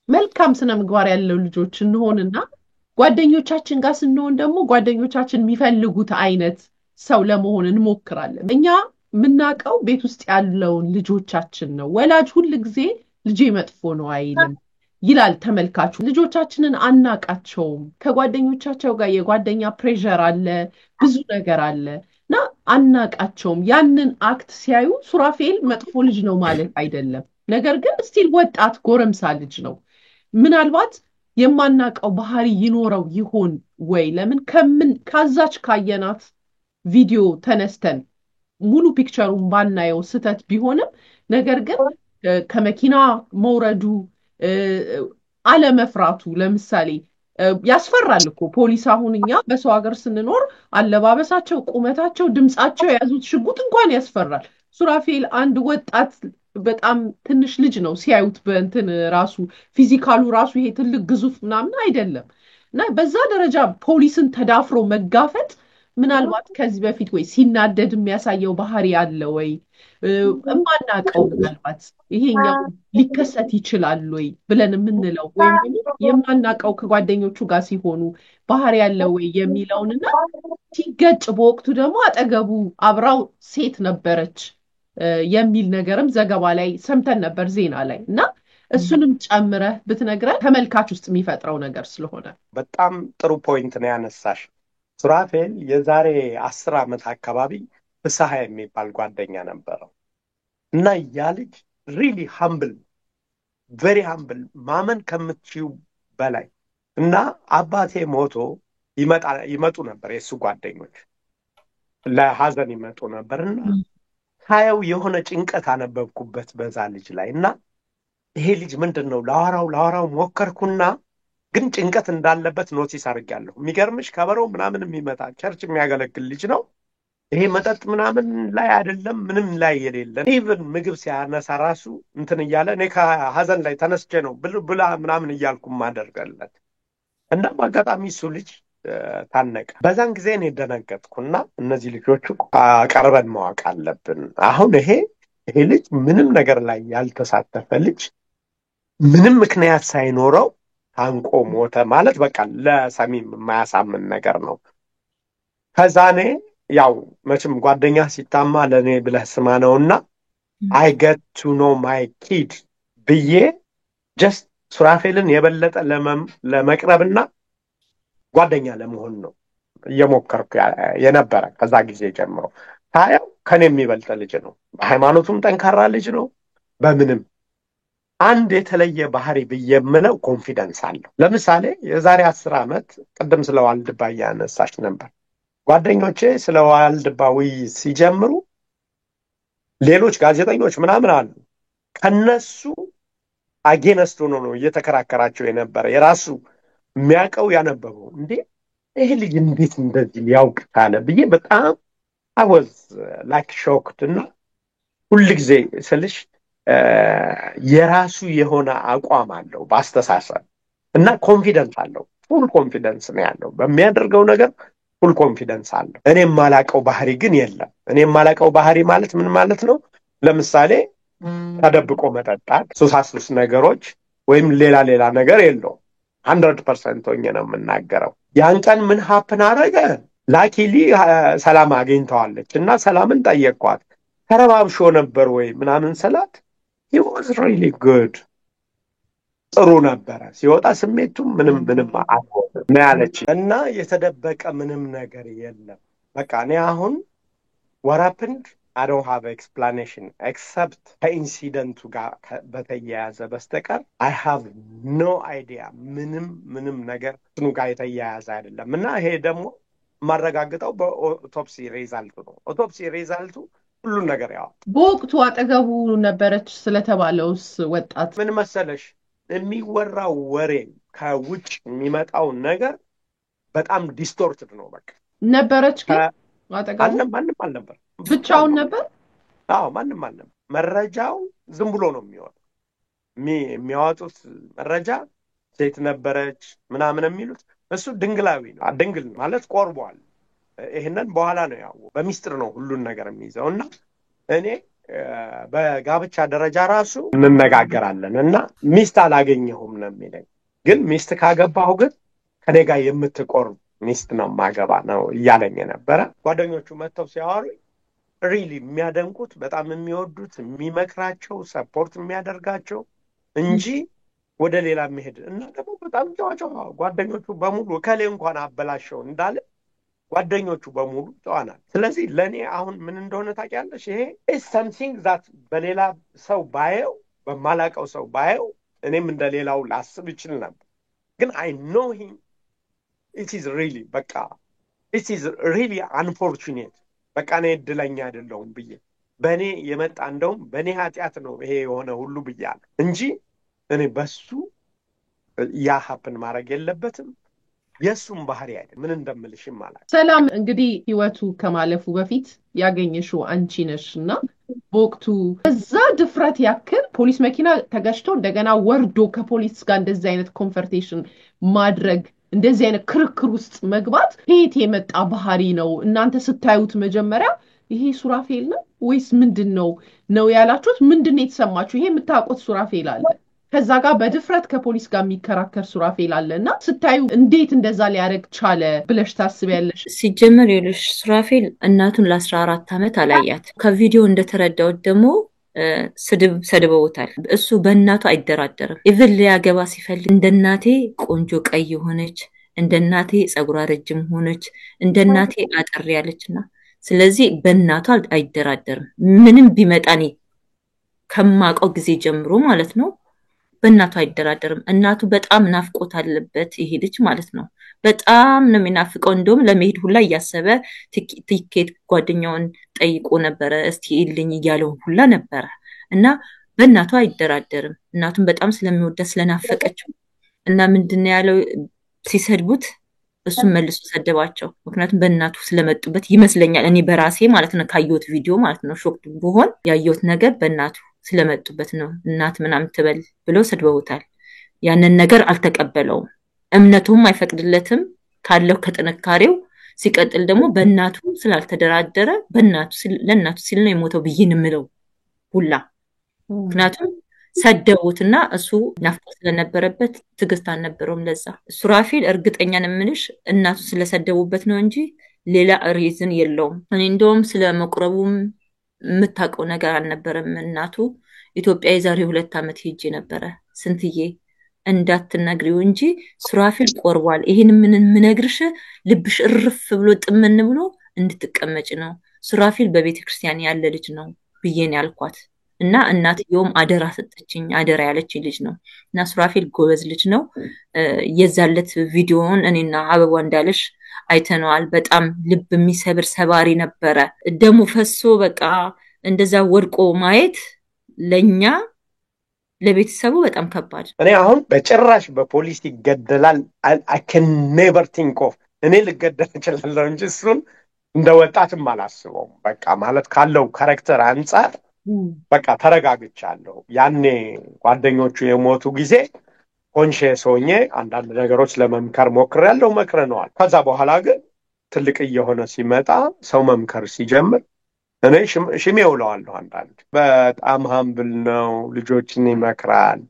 Speaker 1: መልካም ስነ ምግባር ያለው ልጆች እንሆንና ጓደኞቻችን ጋር ስንሆን ደግሞ ጓደኞቻችን የሚፈልጉት አይነት ሰው ለመሆን እንሞክራለን እኛ ምናቀው ቤት ውስጥ ያለውን ልጆቻችን ነው ወላጅ ሁሉ ጊዜ ልጄ መጥፎ ነው አይልም ይላል ተመልካቹ ልጆቻችንን አናቃቸውም ከጓደኞቻቸው ጋር የጓደኛ ፕሬሸር አለ ብዙ ነገር አለና አናቃቸውም ያንን አክት ሲያዩ ሱራፌል መጥፎ ልጅ ነው ማለት አይደለም ነገር ግን ስቲል ወጣት ጎረምሳ ልጅ ነው ምናልባት የማናቀው ባህሪ ይኖረው ይሆን ወይ ለምን ካዛች ካየናት ቪዲዮ ተነስተን ሙሉ ፒክቸሩን ባናየው ስተት ቢሆንም ነገር ግን ከመኪና መውረዱ አለመፍራቱ ለምሳሌ ያስፈራል እኮ ፖሊስ አሁንኛ በሰው ሀገር ስንኖር አለባበሳቸው ቁመታቸው ድምጻቸው ያዙት ሽጉጥ እንኳን ያስፈራል ሱራፌል አንድ ወጣት በጣም ትንሽ ልጅ ነው ሲያዩት በእንትን ራሱ ፊዚካሉ ራሱ ይሄ ትልቅ ግዙፍ ምናምን አይደለም እና በዛ ደረጃ ፖሊስን ተዳፍሮ መጋፈጥ ምናልባት ከዚህ በፊት ወይ ሲናደድ የሚያሳየው ባህሪ አለ ወይ እማናቀው ምናልባት ይሄኛው ሊከሰት ይችላል ወይ ብለን የምንለው ወይም የማናቀው ከጓደኞቹ ጋር ሲሆኑ ባህሪ ያለ ወይ የሚለውንና ሲገጭ በወቅቱ ደግሞ አጠገቡ አብራው ሴት ነበረች የሚል ነገርም ዘገባ ላይ ሰምተን ነበር ዜና ላይ እና እሱንም ጨምረህ ብትነግረን ተመልካች ውስጥ የሚፈጥረው ነገር ስለሆነ
Speaker 3: በጣም ጥሩ ፖይንት ነው ያነሳሽ ሱራፌል የዛሬ 10 ዓመት አካባቢ ፍስሐ የሚባል ጓደኛ ነበረው እና ያ ልጅ ሪሊ ሃምብል ቬሪ ሃምብል ማመን ከምትችው በላይ እና አባቴ ሞቶ ይመጡ ነበር የሱ ጓደኞች ለሐዘን ይመጡ ነበርና ታየው የሆነ ጭንቀት አነበብኩበት በዛ ልጅ ላይ እና ይሄ ልጅ ምንድነው ላወራው ሞከርኩና ግን ጭንቀት እንዳለበት ኖቲስ አድርጋለሁ የሚገርምሽ ከበረው ምናምን የሚመጣ ቸርች የሚያገለግል ልጅ ነው ይሄ መጠጥ ምናምን ላይ አይደለም ምንም ላይ የሌለ ኢቭን ምግብ ሲያነሳ ራሱ እንትን እያለ እኔ ከሐዘን ላይ ተነስቼ ነው ብላ ምናምን እያልኩ ማደርጋለት እና በአጋጣሚ እሱ ልጅ ታነቀ በዛን ጊዜ እኔ ደነገጥኩና እነዚህ ልጆቹ ቀርበን ማወቅ አለብን አሁን ይሄ ልጅ ምንም ነገር ላይ ያልተሳተፈ ልጅ ምንም ምክንያት ሳይኖረው ታንቆ ሞተ ማለት በቃ ለሰሚም የማያሳምን ነገር ነው ከዛኔ ያው መቼም ጓደኛ ሲታማ ለኔ ብለህ ስማ ነውና I get to know my kid ብዬ just ሱራፌልን የበለጠ ለመቅረብና ጓደኛ ለመሆን ነው እየሞከርኩ የነበረ ከዛ ጊዜ ጀምሮ ታየው ከኔ የሚበልጥ ልጅ ነው በሃይማኖቱም ጠንካራ ልጅ ነው በምንም አንድ የተለየ ባህሪ በየምለው ኮንፊደንስ አለው ለምሳሌ የዛሬ 10 ዓመት ቀደም ስለዋልድባ ያነሳሽ ነበር ጓደኞቼ ስለዋልድባው ሲጀምሩ ሌሎች ጋዜጠኞች ምናምን አሉ ከነሱ አጌነስት ሆኖ ነው እየተከራከራቸው የነበረ የራሱ የሚያቀው ያነበበው እንዴ ይሄ ልጅ እንዴት እንደዚህ ያውቅ ካለ ብዬ በጣም I was like shocked እና ሁሉ ጊዜ ስልሽ የራሱ የሆነ አቋም አለው ባስተሳሰብ እና ኮንፊደንስ አለው ፉል ኮንፊደንስ ነው ያለው በሚያደርገው ነገር ፉል ኮንፊደንስ አለው እኔ ማላቀው ባህሪ ግን የለም እኔ ማላቀው ባህሪ ማለት ምን ማለት ነው ለምሳሌ ተደብቆ መጠጣት ሱሳሱስ ነገሮች ወይም ሌላ ነገር የለው 100% ሆኜ ነው የምናገረው ያን ቀን ምን ሀፕን አረገ ላኪሊ ሰላም አግኝተዋለች እና ሰላምን ጠየቅኳት ተረባብሾ ነበር ወይ ምናምን ሰላት he was really good ጥሩ ነበር ሲወጣ ስሜቱ ምንም አልሆነም ያለች እና የተደበቀ ምንም ነገር የለም በቃ እኔ አሁን what happened I don't have explanation except the incident ጋር በተያያዘ በስተቀር I have no idea ምንም ነገር እሱ ጋር የተያያዘ አይደለም እና ይሄ ደግሞ ማረጋግጠው በኦቶፕሲ ሪዛልቱ ነው ኦቶፕሲ ሪዛልቱ ሁሉ ነገር ያው
Speaker 1: በወቅቱ አጠገቡ ነበረች ስለተባለውስ ወጣት
Speaker 3: ምን መሰለሽ የሚወራው ወሬ ከውጭ የሚመጣው ነገር በጣም ዲስቶርትድ ነው በቃ
Speaker 1: ነበረች አጠገቡ
Speaker 3: ማንም አልነበር።
Speaker 1: ብቻውን ነበር።
Speaker 3: አዎ ማንም አልነበር። መረጃው ዝም ብሎ ነው የሚወጣው። የሚያወጡት መረጃ ሴት ነበረች ምናምን የሚሉት እሱ ድንግላዊ ነው። ድንግል ማለት ቆርቧል። ይሄንን በኋላ ነው ያው በሚስጥር ነው ሁሉን ነገር የሚይዘው እና እኔ በጋብቻ ደረጃ ራሱ እንነጋገራለን እና ሚስት አላገኘሁም ነው የሚለኝ። ግን ሚስት ካገባሁ ግን ከኔ ጋር የምትቆርብ ሚስት ነው ማገባ ነው እያለኝ ነበረ። ጓደኞቹ መጥተው ሲያወሩ ሪሊ የሚያደንቁት በጣም የሚወዱት የሚመክራቸው ሰፖርት የሚያደርጋቸው እንጂ ወደ ሌላ መሄድ እና ደግሞ በጣም ጨዋጨዋ ጓደኞቹ በሙሉ ከሌ እንኳን አበላሸው እንዳለ ጓደኞቹ በሙሉ ጨዋናል። ስለዚህ ለኔ አሁን ምን እንደሆነ ታውቂያለሽ? ይሄ is something that በሌላ ሰው ባየው በማላቀው ሰው ባየው እኔም እንደሌላው ላስብ ይችል ነበር። ግን I know him. It is really በቃ it is really unfortunate በቃ እኔ እድለኛ አይደለሁም ብዬ በእኔ የመጣ እንደውም በእኔ ኃጢአት ነው ይሄ የሆነ ሁሉ ብያለሁ እንጂ እኔ በሱ ያ ሀፕን ማድረግ የለበትም። የሱም ባህሪ አይደል ምን እንደምልሽም ማለት
Speaker 1: ሰላም እንግዲህ ህይወቱ ከማለፉ በፊት ያገኘሽው አንቺ ነሽና በወቅቱ እዛ ድፍረት ያክል ፖሊስ መኪና ተገጭቶ እንደገና ወርዶ ከፖሊስ ጋር እንደዚህ አይነት ኮንፈርቴሽን ማድረግ እንደዚህ አይነት ክርክር ውስጥ መግባት ከየት የመጣ ባህሪ ነው? እናንተ ስታዩት መጀመሪያ ይሄ ሱራፌል ነው ወይስ ምንድነው ነው ያላችሁት? ምንድነው የተሰማችሁ? ይሄ የምታውቁት ሱራፌል አለ ከዛ ጋር በድፍረት ከፖሊስ ጋር የሚከራከር ሱራፌል አለና ስታዩ እንዴት እንደዛ ሊያደርግ ቻለ ብለሽ ታስቢያለሽ?
Speaker 4: ሲጀመር ይልሽ ሱራፌል እናቱን ለ14 ዓመት አላያት። ከቪዲዮ እንደተረዳሁት ደግሞ ሰድበውታል። እሱ በእናቱ አይደራደርም። ኢቭን ሊያገባ ሲፈልግ እንደናቴ ቆንጆ ቀይ ሆነች፣ እንደናቴ ጸጉሯ ረጅም ሆነች፣ እንደናቴ አጠር ያለችና ስለዚህ በእናቱ አይደራደርም። ምንም ቢመጣኔ ከማቀው ጊዜ ጀምሮ ማለት ነው በእናቱ አይደራደርም። እናቱ በጣም ናፍቆት አለበት ይሄ ልጅ ማለት ነው። በጣም ነው የሚናፍቀው። እንደውም ለመሄድ ሁላ እያሰበ ቲኬት ጓደኛውን ጠይቆ ነበረ እስቲ ይልኝ እያለው ሁላ ነበረ እና በእናቱ አይደራደርም። እናቱን በጣም ስለሚወዳት ስለናፈቀችው እና ምንድነው ያለው ሲሰድቡት እሱም መልሶ ሰደባቸው። ምክንያቱም በእናቱ ስለመጡበት ይመስለኛል እኔ በራሴ ማለት ነው ካየሁት ቪዲዮ ማለት ነው ሾክ ብሆን ያየሁት ነገር በእናቱ ስለመጡበት ነው። እናት ምናምን ትበል ብሎ ሰድበውታል። ያንን ነገር አልተቀበለውም። እምነቱም አይፈቅድለትም ካለው ከጥንካሬው ሲቀጥል ደግሞ በእናቱ ስላልተደራደረ ለእናቱ ሲል ነው የሞተው ብዬ ንምለው ሁላ። ምክንያቱም ሰደቡትና እሱ ናፍቆት ስለነበረበት ትግስት አልነበረውም። ለዛ ሱራፌል እርግጠኛ ነምልሽ እናቱ ስለሰደቡበት ነው እንጂ ሌላ ሪዝን የለውም። እኔ እንደውም ስለመቁረቡም የምታውቀው ነገር አልነበረም። እናቱ ኢትዮጵያ የዛሬ 2 ዓመት ሄጄ ነበረ። ስንትዬ እንዳትነግሪው እንጂ ሱራፌል ቆርቧል። ይሄን ምንነግርሽ ልብሽ እርፍ ብሎ ጥምን ብሎ እንድትቀመጭ ነው። ሱራፌል በቤተክርስቲያን ያለ ልጅ ነው ብዬን ያልኳት እና እናትየውም አደራ ሰጠችኝ። አደራ ያለች ልጅ ነው እና ሱራፌል ጎበዝ ልጅ ነው። የዛለት ቪዲዮውን እኔና አበባ እንዳለሽ አይተነዋል። በጣም ልብ የሚሰብር ሰባሪ ነበረ። ደሙ ፈሶ በቃ እንደዛ ወድቆ ማየት ለኛ ለቤተሰቡ በጣም ከባድ።
Speaker 3: እኔ አሁን በጭራሽ በፖሊስ ይገደላል I can never think of እኔ ልገደል እችላለሁ እንጂ እሱን እንደወጣትም አላስበውም። በቃ ማለት ካለው ካራክተር አንፃር በቃ ተረጋግቻለሁ። ያኔ ጓደኞቹ የሞቱ ጊዜ ኮንሺየስ ሆኜ አንዳንድ ነገሮች ለመምከር ሞክሬያለሁ፣ መክረነዋል። ከዛ በኋላ ግን ትልቅ እየሆነ ሲመጣ ሰው መምከር ሲጀምር እኔ ሽሜ ውለዋለሁ። አንዳንድ በጣም ሀምብል ነው፣ ልጆችን ይመክራል፣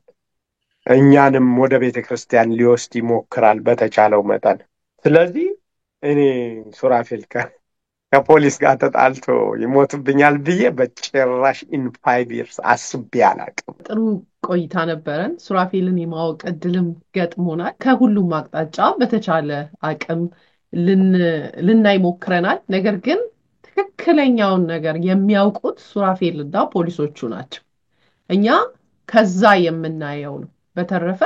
Speaker 3: እኛንም ወደ ቤተክርስቲያን ሊወስድ ይሞክራል በተቻለው መጠን። ስለዚህ እኔ ሱራፌል ከፖሊስ ጋር ተጣልቶ ይሞትብኛል ብዬ በጭራሽ in 5 years አስቤ አላውቅም።
Speaker 1: ጥሩ ቆይታ ነበረን። ሱራፌልን የማወቅ እድልም ገጥሞናል። ከሁሉም አቅጣጫ በተቻለ አቅም ልናይ ሞክረናል። ነገር ግን ትክክለኛውን ነገር የሚያውቁት ሱራፌልና ፖሊሶቹ ናቸው። እኛ ከዛ የምናየው ነው። በተረፈ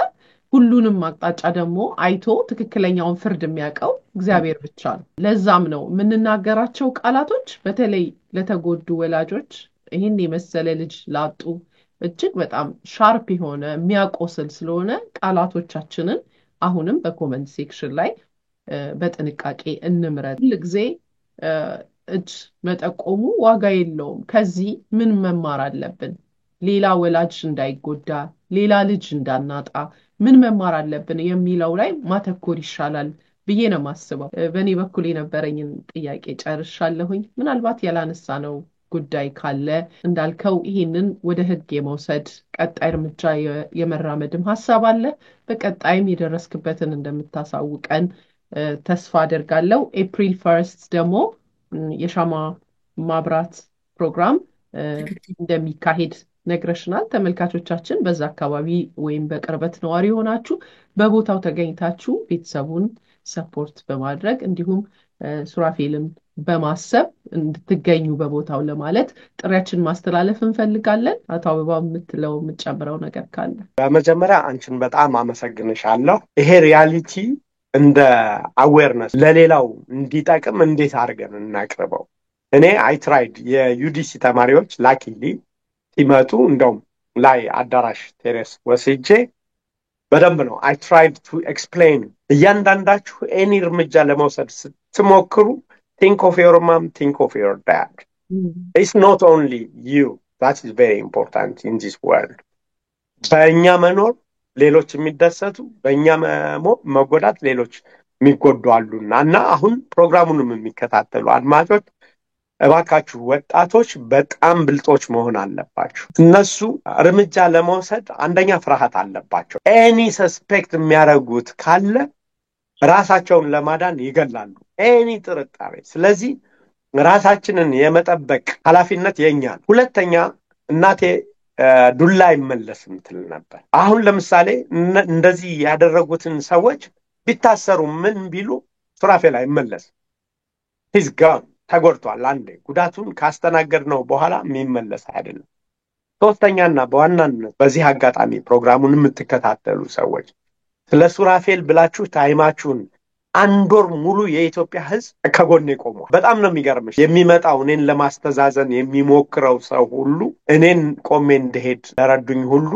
Speaker 1: ሁሉንም አቅጣጫ ደግሞ አይቶ ትክክለኛውን ፍርድ የሚያውቀው እግዚአብሔር ብቻ ነው። ለዛም ነው የምንናገራቸው ቃላቶች በተለይ ለተጎዱ ወላጆች ይሄን የመሰለ ልጅ ላጡ እጅግ በጣም ሻርፕ የሆነ የሚያቆስል ስለሆነ ቃላቶቻችንን አሁንም በኮሜንት ሴክሽን ላይ በጥንቃቄ እንምረጥ። ሁልጊዜ እጅ መጠቆሙ ዋጋ የለውም። ከዚህ ምን መማር አለብን? ሌላ ወላጅ እንዳይጎዳ፣ ሌላ ልጅ እንዳናጣ ምን መማር አለብን የሚለው ላይ ማተኮር ይሻላል ብዬ ነው የማስበው። በእኔ በኩል የነበረኝን ጥያቄ ጨርሻለሁኝ። ምናልባት ያላነሳነው ጉዳይ ካለ እንዳልከው ይህንን ወደ ሕግ የመውሰድ ቀጣይ እርምጃ የመራመድም ሀሳብ አለ። በቀጣይም የደረስክበትን እንደምታሳውቀን ተስፋ አደርጋለሁ። ኤፕሪል 1 ደግሞ የሻማ ማብራት ፕሮግራም እንደሚካሄድ ነግረሽናል። ተመልካቾቻችን በዛ አካባቢ ወይም በቅርበት ነዋሪ ሆናችሁ በቦታው ተገኝታችሁ ቤተሰቡን ሰፖርት በማድረግ እንዲሁም ሱራፌልን በማሰብ እንድትገኙ በቦታው ለማለት ጥሪያችን ማስተላለፍ እንፈልጋለን። አቶ አበባው የምትጨምረው ነገር ካለ?
Speaker 3: በመጀመሪያ አንቺን በጣም አመሰግንሻለሁ። ይሄ ሪያሊቲ እንደ አዌርነስ ለሌላው እንዲጠቅም እንዴት አድርገን እናቅርበው? እኔ አይትራይድ የዩዲሲ ተማሪዎች ላኪሊ ሲመጡ እንደውም ላይ አዳራሽ ቴሬስ ወስጄ በደንብ ነው አይ ትራይድ ቱ ኤክስፕሌን። እያንዳንዳችሁ ኤኒ እርምጃ ለመውሰድ ስትሞክሩ think of your mom, think of your dad. It's not only you. That is very important in this world. በእኛ መኖር ሌሎች የሚደሰቱ፣ በእኛ መጎዳት ሌሎች የሚጎዱ አሉና እና አሁን ፕሮግራሙንም የሚከታተሉ አድማጮች እባካችሁ ወጣቶች በጣም ብልጦች መሆን አለባችሁ። እነሱ እርምጃ ለመውሰድ አንደኛ ፍርሃት አለባቸው። ኤኒ ሰስፔክት የሚያደርጉት ካለ ራሳቸውን ለማዳን ይገላሉ። ኤኒ ጥርጣሬ። ስለዚህ ራሳችንን የመጠበቅ ኃላፊነት የኛ ነው። ሁለተኛ እናቴ ዱላ አይመለስም ትል ነበር። አሁን ለምሳሌ እንደዚህ ያደረጉትን ሰዎች ቢታሰሩ ምን ቢሉ ሱራፌል አይመለስም። ሂዝ ጋን ተጎድቷል። አንዴ ጉዳቱን ካስተናገድነው በኋላ የሚመለስ አይደለም። ሶስተኛና በዋናነት በዚህ አጋጣሚ ፕሮግራሙን የምትከታተሉ ሰዎች ስለ ሱራፌል ብላችሁ ታይማችሁን አንድ ወር ሙሉ የኢትዮጵያ ሕዝብ ከጎኔ ቆሟል። በጣም ነው የሚገርምሽ። የሚመጣው እኔን ለማስተዛዘን የሚሞክረው ሰው ሁሉ እኔን ቆሜ እንደሄድ ለረዱኝ ሁሉ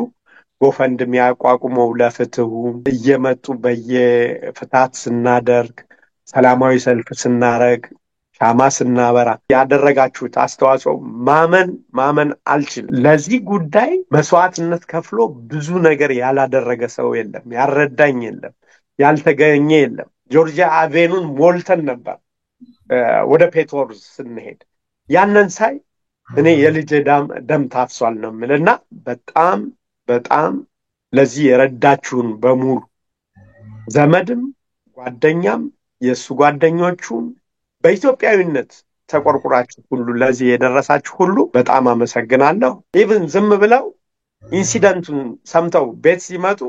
Speaker 3: ጎፈንድሚ ያቋቁመው ለፍትሁ እየመጡ በየፍታት ስናደርግ፣ ሰላማዊ ሰልፍ ስናረግ፣ ሻማ ስናበራ ያደረጋችሁት አስተዋጽኦ ማመን አልችልም። ለዚህ ጉዳይ መስዋዕትነት ከፍሎ ብዙ ነገር ያላደረገ ሰው የለም፣ ያልረዳኝ የለም፣ ያልተገኘ የለም። ጆርጂያ አቬኑን ሞልተን ነበር ወደ ፔትሮስ ስንሄድ። ያንን ሳይ እኔ የልጅ ደም ታፍሷል ነው የምልና በጣም ለዚህ የረዳችሁን በሙሉ ዘመድም ጓደኛም የሱ ጓደኞቹም በኢትዮጵያዊነት ተቆርቁራችሁ ሁሉ ለዚህ የደረሳችሁ ሁሉ በጣም አመሰግናለሁ። ኢቭን ዝም ብለው ኢንሲደንቱን ሰምተው ቤት ሲመጡ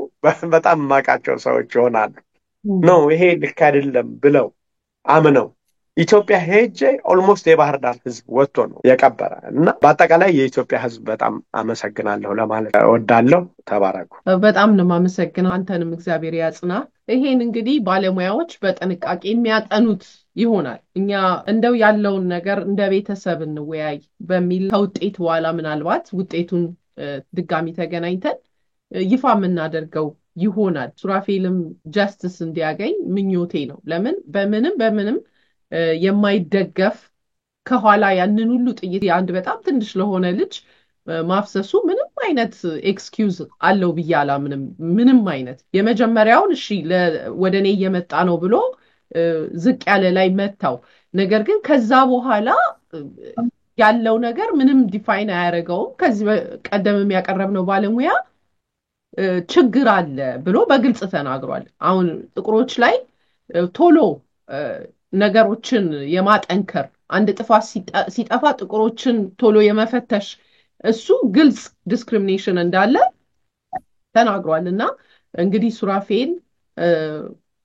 Speaker 3: በጣም ማቃቸው ሰዎች ይሆናሉ። ነው ይሄ ልክ አይደለም ብለው አምነው ኢትዮጵያ ሄጄ ኦልሞስት የባህር ዳር ሕዝብ ወጥቶ ነው የቀበረ እና በአጠቃላይ የኢትዮጵያ ሕዝብ በጣም አመሰግናለሁ ለማለት እወዳለሁ። ተባረኩ።
Speaker 1: በጣም ነው የማመሰግነው። አንተንም እግዚአብሔር ያጽና። ይሄን እንግዲህ ባለሙያዎች በጥንቃቄ የሚያጠኑት ይሆናል። እኛ እንደው ያለውን ነገር እንደ ቤተሰብ እንወያይ በሚል ከውጤት በኋላ ምናልባት ውጤቱን ድጋሚ ተገናኝተን ይፋ የምናደርገው ይሆናል። ሱራፌልም ጀስቲስ እንዲያገኝ ምኞቴ ነው። ለምን በምንም የማይደገፍ ከኋላ ያንን ሁሉ ጥይት የአንድ በጣም ትንሽ ለሆነ ልጅ ማፍሰሱ ምንም አይነት ኤክስኪውዝ አለው ብዬ አላምንም። ምንም አይነት የመጀመሪያውን እሺ ወደ እኔ እየመጣ ነው ብሎ ዝቅ ያለ ላይ መታው። ነገር ግን ከዛ በኋላ ያለው ነገር ምንም ዲፋይን አያደርገውም። ከዚህ ቀደም ያቀረብነው ባለሙያ ችግር አለ ብሎ በግልጽ ተናግሯል። አሁን ጥቁሮች ላይ ቶሎ ነገሮችን የማጠንከር አንድ ጥፋት ሲጠፋ ጥቁሮችን ቶሎ የመፈተሽ እሱ ግልጽ ዲስክሪሚኔሽን እንዳለ ተናግሯል። እና እንግዲህ ሱራፌል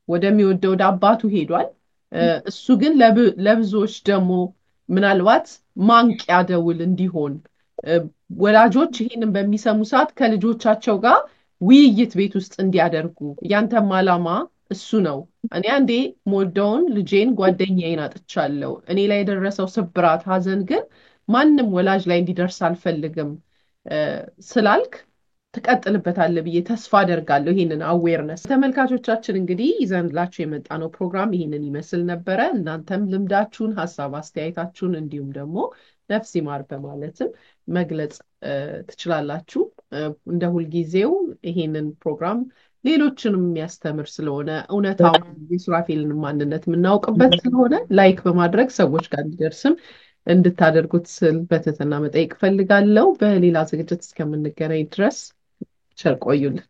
Speaker 1: ወደሚወደው ወደ አባቱ ሄዷል። እሱ ግን ለብዙዎች ደግሞ ምናልባት ማንቂያ ደውል እንዲሆን ወላጆች ይህንን በሚሰሙ ሰዓት ከልጆቻቸው ጋር ውይይት ቤት ውስጥ እንዲያደርጉ ያንተም ዓላማ እሱ ነው። እኔ አንዴ ሞደውን ልጄን ጓደኛዬን አጥቻለሁ። እኔ ላይ የደረሰው ስብራት ሐዘን ግን ማንም ወላጅ ላይ እንዲደርስ አልፈልግም ስላልክ ትቀጥልበታለህ ብዬ ተስፋ አደርጋለሁ። ይሄንን አዌርነስ ተመልካቾቻችን እንግዲህ ይዘንላችሁ የመጣነው ፕሮግራም ይሄንን ይመስል ነበረ። እናንተም ልምዳችሁን፣ ሀሳብ አስተያየታችሁን እንዲሁም ደግሞ ነፍስ ይማር በማለትም መግለጽ ትችላላችሁ። እንደ ሁልጊዜው ይሄንን ፕሮግራም ሌሎችንም የሚያስተምር ስለሆነ እውነታው የሱራፌልን ማንነት የምናውቅበት ስለሆነ ላይክ በማድረግ ሰዎች ጋር እንዲደርስም እንድታደርጉት ስል በትህትና መጠየቅ ፈልጋለሁ። በሌላ ዝግጅት እስከምንገናኝ ድረስ ቸር ቆዩልን።